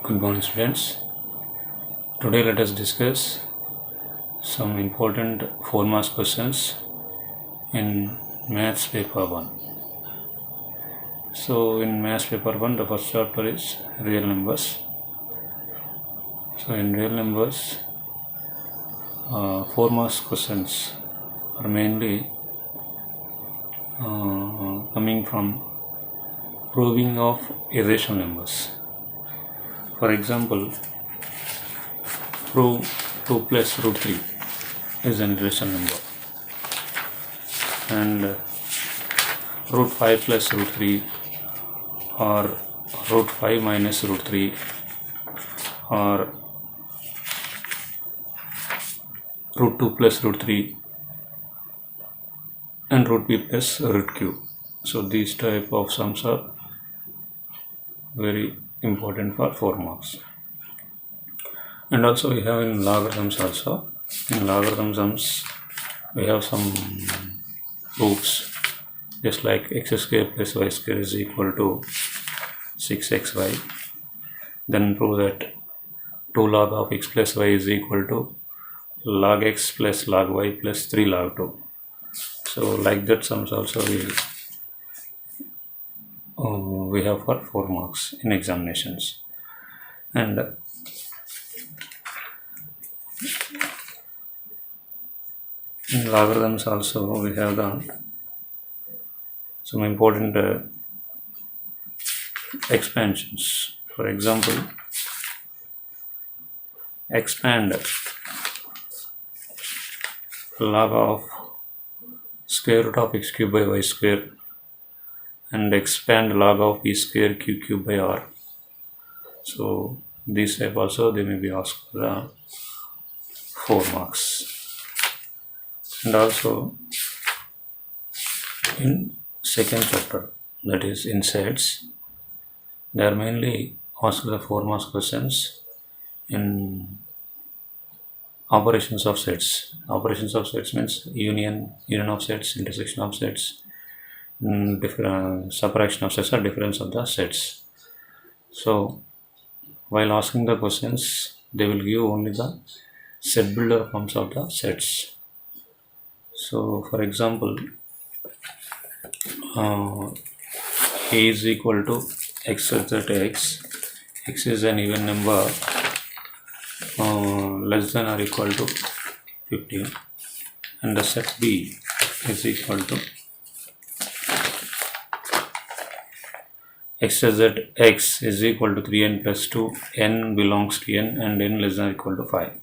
Good morning, students. Today, let us discuss some important 4 marks questions in Maths Paper 1. So, in Maths Paper 1, the first chapter is real numbers. So, in real numbers, 4 marks questions are mainly coming from proving of irrational numbers. For example, prove 2 plus root 3 is an irrational number, and root 5 plus root 3 or root 5 minus root 3 or root 2 plus root 3 and root b plus root q. So these type of sums are very important for 4 marks. And also we have in logarithms also. In logarithm sums we have some proofs, just like x square plus y square is equal to 6xy. Then prove that 2 log of x plus y is equal to log x plus log y plus 3 log 2. So like that sums also we have for 4 marks in examinations. And in logarithms also we have some important expansions. For example, expand log of square root of x cube by y square and expand log of b square q cube by r. So these type also they may be asked for the 4 marks. And also in second chapter, that is in sets, they are mainly asked the 4 marks questions in operations of sets. Operations of sets means union of sets, intersection of sets, different subtraction of sets or difference of the sets. So while asking the questions, they will give only the set builder forms of the sets. So for example, a is equal to x such that x is an even number less than or equal to 15, and the set b is equal to x such that x is equal to 3n plus 2, n belongs to n and n less than or equal to 5.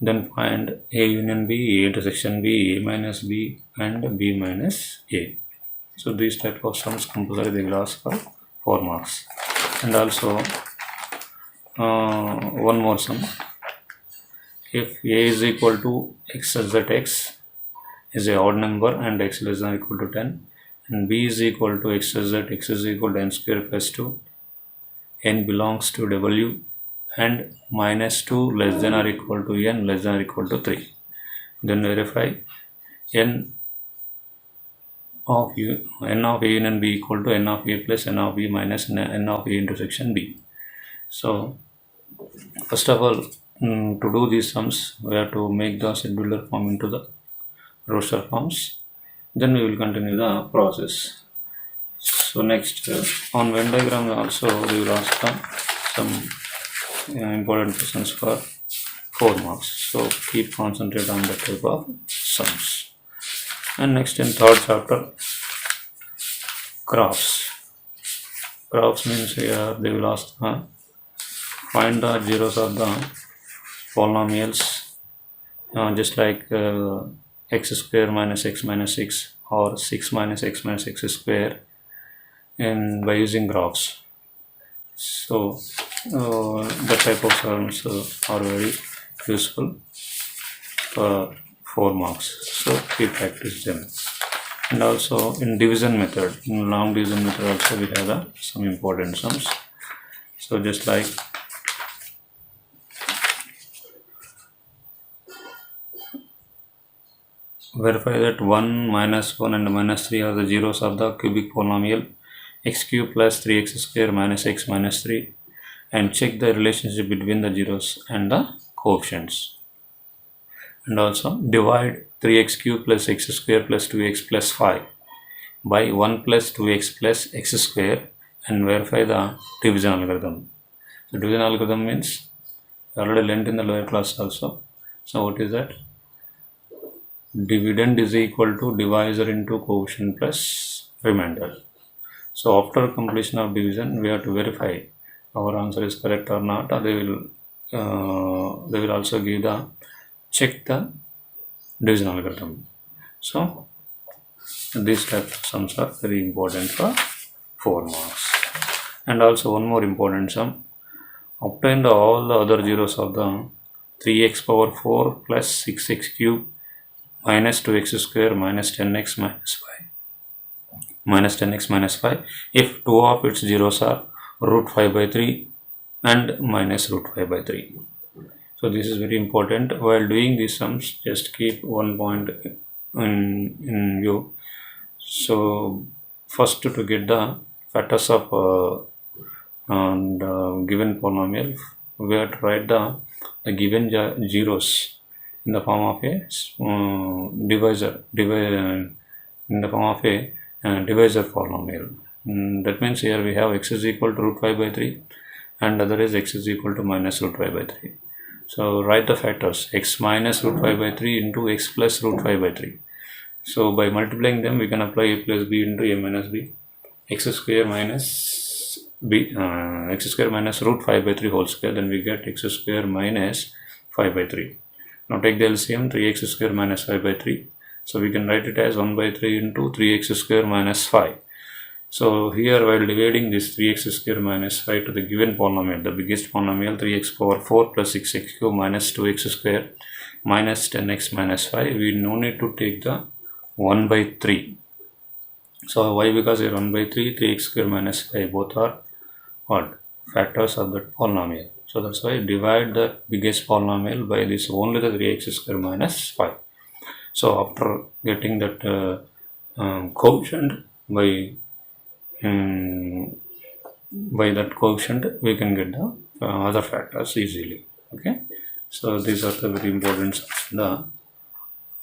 Then find a union b, a intersection b, a minus b and b minus a. So these type of sums compulsory they will ask for 4 marks. And also one more sum. If a is equal to x such that x is a odd number and x less than or equal to 10, and b is equal to x such that x is equal to n square plus 2, n belongs to w and minus 2 less than or equal to n less than or equal to 3. Then verify n of a union b equal to n of a plus n of b minus n of a intersection b. So first of all, to do these sums, we have to make the set builder form into the roster forms. Then we will continue the process. So next, on Venn diagram also we will ask some important questions for 4 marks. So keep concentrate on that type of sums. And next, in third chapter, graphs. Graphs means here they will ask find the zeros of the polynomials, just like x square minus x minus 6 or 6 minus x minus x square, and by using graphs. So that type of sums are very useful for 4 marks. So we practice them. And also in division method, in long division method also we have some important sums. So just like verify that 1, minus 1 and minus 3 are the zeros of the cubic polynomial x cube plus 3x square minus x minus 3 and check the relationship between the zeros and the coefficients. And also divide 3x cube plus x square plus 2x plus 5 by 1 plus 2x plus x square and verify the division algorithm. So division algorithm means already learned in the lower class also. So what is that? Dividend is equal to divisor into coefficient plus remainder. So after completion of division, we have to verify our answer is correct or not. They will also give the check the division algorithm. So these type of sums are very important for 4 marks. And also one more important sum. Obtain all the other zeros of the 3x power 4 plus 6x cube minus 2x square minus 10x minus 5 minus 10x minus 5 if two of its zeros are root 5 by 3 and minus root 5 by 3. So this is very important. While doing these sums, just keep one point in view. So first to get the factors of given polynomial, we have to write the given zeros in the form of a divisor polynomial. That means here we have x is equal to root 5 by 3 and other is x is equal to minus root 5 by 3. So write the factors x minus root 5 by 3 into x plus root 5 by 3. So by multiplying them, we can apply a plus b into a minus b, x square minus b, x square minus root 5 by 3 whole square. Then we get x square minus 5 by 3. Now take the LCM, 3x square minus 5 by 3. So we can write it as 1 by 3 into 3x square minus 5. So here while dividing this 3x square minus 5 to the given polynomial, the biggest polynomial 3x power 4 plus 6x cube minus 2x square minus 10x minus 5, we no need to take the 1 by 3. So why? Because here 1 by 3, 3x square minus 5 both are what? Factors of the polynomial. So that's why divide the biggest polynomial by this only the 3x square minus 5. So after getting that coefficient by that coefficient, we can get the other factors easily. Okay. So these are the very important the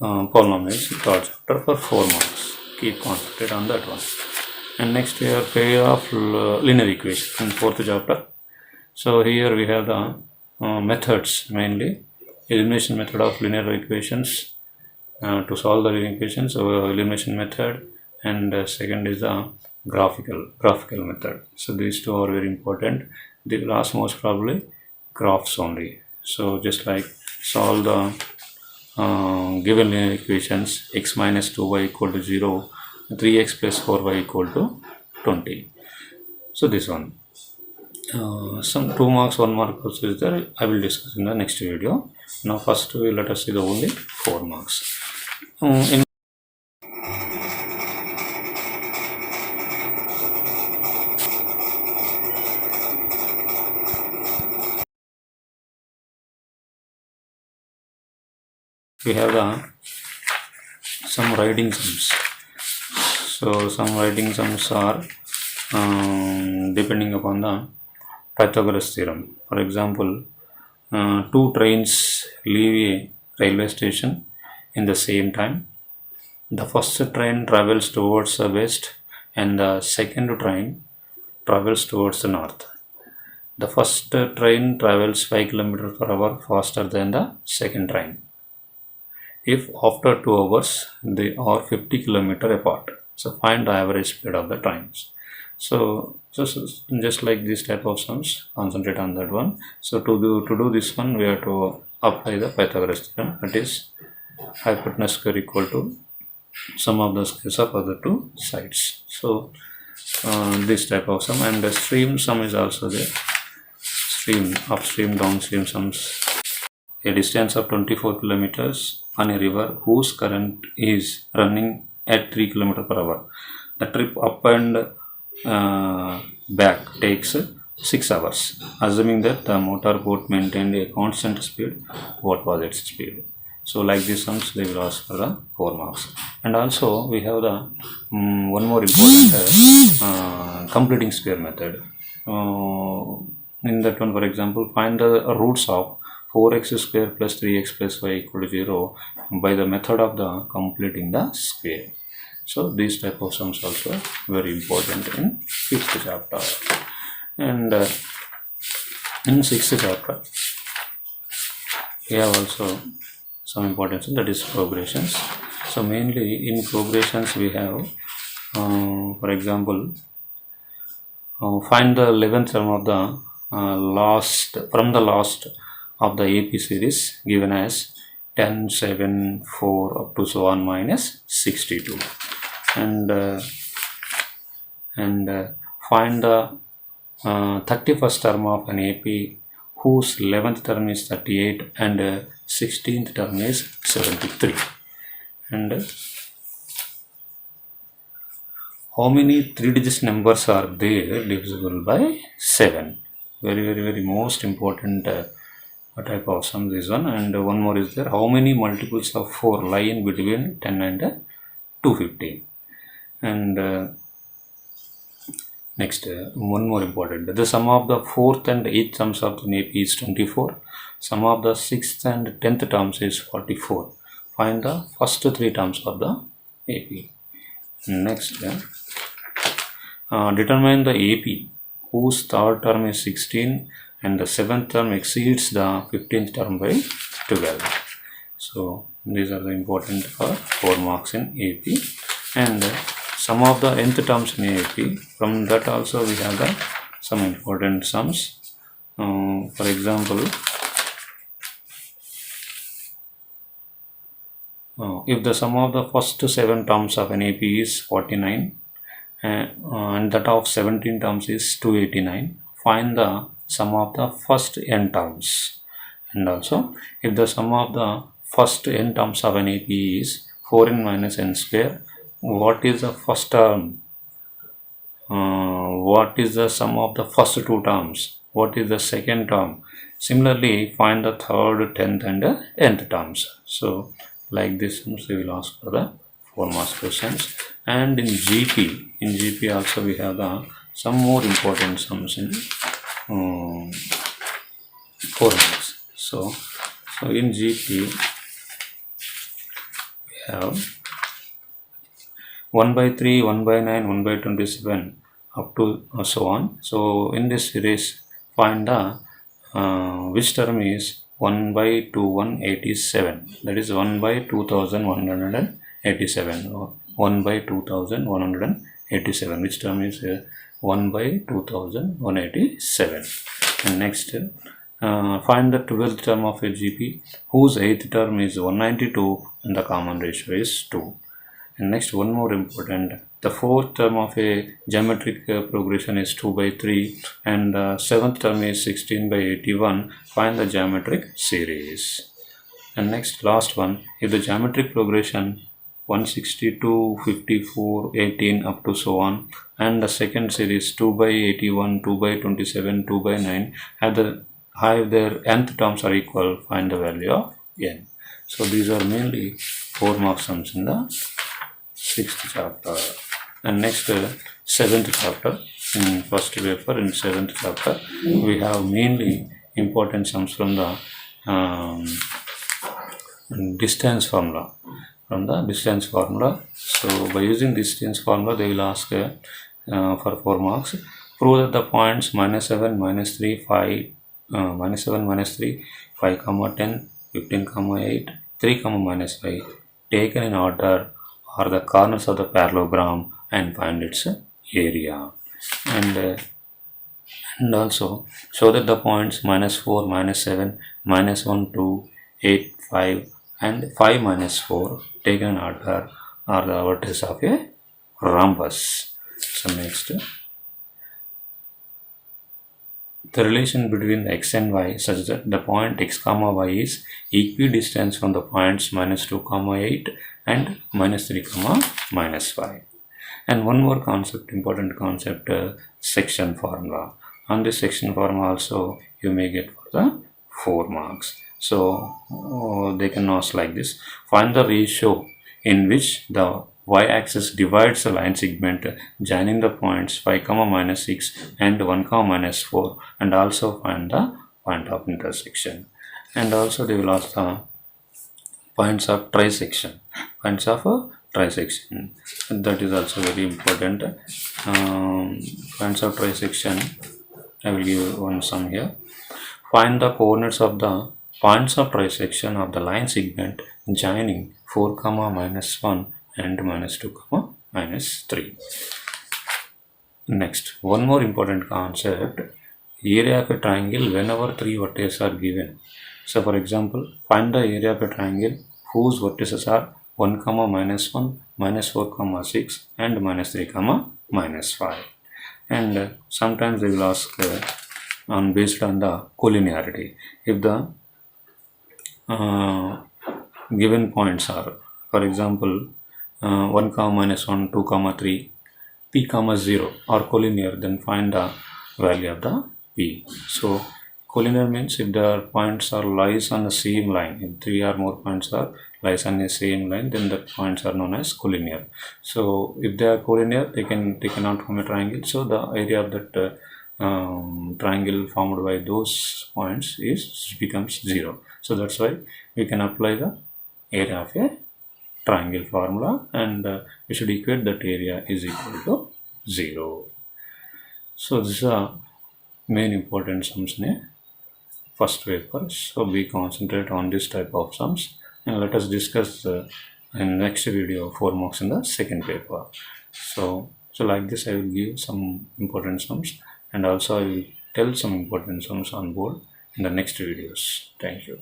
polynomials in third chapter for 4 marks. Keep concentrate on that one. And next we have pair of linear equations in fourth chapter. So here we have the methods, mainly elimination method of linear equations to solve the linear equations. So elimination method, and second is the graphical method. So these two are very important. They will ask most probably graphs only. So just like solve the given linear equations, x minus 2y equal to 0, 3x plus 4y equal to 20. So this one. Some 2 marks, 1 mark also is there. I will discuss in the next video. Now first let us see the only 4 marks. We have some writing sums. So some writing sums are depending upon the Pythagoras theorem. For example, 2 trains leave a railway station in the same time. The first train travels towards the west and the second train travels towards the north. The first train travels 5 km per hour faster than the second train. If after 2 hours they are 50 km apart, so find the average speed of the trains. So just like this type of sums, concentrate on that one. So to do this one, we have to apply the Pythagoras theorem, that is hypotenuse square equal to sum of the squares of other 2 sides. So this type of sum, and the stream sum is also there. Stream, upstream, downstream sums. A distance of 24 kilometers on a river whose current is running at 3 km per hour. The trip up and back takes 6 hours. Assuming that the motor boat maintained a constant speed, what was its speed? So like these sums, they will ask for the 4 marks. And also we have the one more important completing square method. in that one, for example, find the roots of 4x square plus 3x plus y equal to 0 by the method of the completing the square. So these type of sums also very important in 5th chapter. And in 6th chapter we have also some importance, that is progressions. So mainly in progressions we have for example, find the 11th term of the last of the AP series given as 10, 7, 4 up to so on minus 62, and find the 31st term of an AP whose 11th term is 38 and 16th term is 73, and how many 3-digit numbers are there divisible by 7. Very most important type of sum this one. And one more is there, how many multiples of 4 lie in between 10 and 250. And next one more important, the sum of the 4th and 8th terms of the AP is 24, sum of the 6th and 10th terms is 44. Find the first 3 terms of the AP. Next, determine the AP whose 3rd term is 16 and the 7th term exceeds the 15th term by 12. So these are the important for 4 marks in AP. And some of the nth terms in AP, from that also we have the some important sums. For example, if the sum of the first 7 terms of an AP is 49 and that of 17 terms is 289, find the sum of the first n terms. And also, if the sum of the first n terms of an AP is 4n minus n square, what is the first term? What is the sum of the first 2 terms? What is the second term? Similarly, find the 3rd, 10th and nth terms. So like this we will ask for the 4 marks questions. And in GP also we have the some more important sums in 4 marks. So in GP we have 1 by 3, 1 by 9, 1 by 27 up to so on. So in this series find the which term is 1 by 2187, that is 1 by 2187, or 1 by 2187, which term is 1 by 2187. And next, find the 12th term of a GP whose 8th term is 192 and the common ratio is 2. And next, one more important, the 4th term of a geometric progression is 2 by 3 and the 7th term is 16 by 81. Find the geometric series. And next, last one, if the geometric progression 162, 54, 18 up to so on, and the second series 2 by 81, 2 by 27, 2 by 9 have their nth terms are equal, find the value of n. So these are mainly 4 mark sums in the 6th chapter. And next, 7th chapter, in first paper in 7th chapter we have mainly important sums from the distance formula. So by using distance formula they will ask for 4 marks. Prove that the points minus 7, minus 3, 5, minus 7, minus 3, 5, 10, 15, 8, 3, minus 5 taken in order are the corners of the parallelogram and find its area. And also show that the points minus 4, minus 7, minus 1, 2, 8, 5 and 5 minus 4 taken in order are the vertices of a rhombus. So next, the relation between the x and y such that the point x comma y is equidistant from the points minus 2 comma 8 and minus 3 comma minus 5. And one more concept, important concept, section formula. On this section formula also you may get for the 4 marks. So they can ask like this, find the ratio in which the y-axis divides the line segment joining the points 5 comma minus 6 and 1 comma minus 4, and also find the point of intersection. And also they will ask the points of trisection. Points of a trisection, that is also very important. Points of trisection, I will give one sum here. Find the coordinates of the points of trisection of the line segment joining 4 comma minus 1 and minus 2 comma minus 3. Next, one more important concept, area of a triangle whenever three vertices are given. So for example, find the area of a triangle whose vertices are 1 comma minus 1, minus 4 comma 6 and minus 3 comma minus 5. And sometimes they will ask on based on the collinearity. If the given points are, for example, 1 comma minus 1, 2 comma 3, p comma 0 are collinear, then find the value of the p. So collinear means if the points are lies on the same line, if three or more points are lies on the same line, then the points are known as collinear. So if they are collinear, they cannot form a triangle. So the area of that triangle formed by those points becomes 0. So that's why we can apply the area of a triangle formula, and we should equate that area is equal to 0. So this is a main important sums in a first paper. So we concentrate on this type of sums, and let us discuss in next video 4 marks in the second paper. So like this, I will give some important sums, and also I will tell some important sums on board in the next videos. Thank you.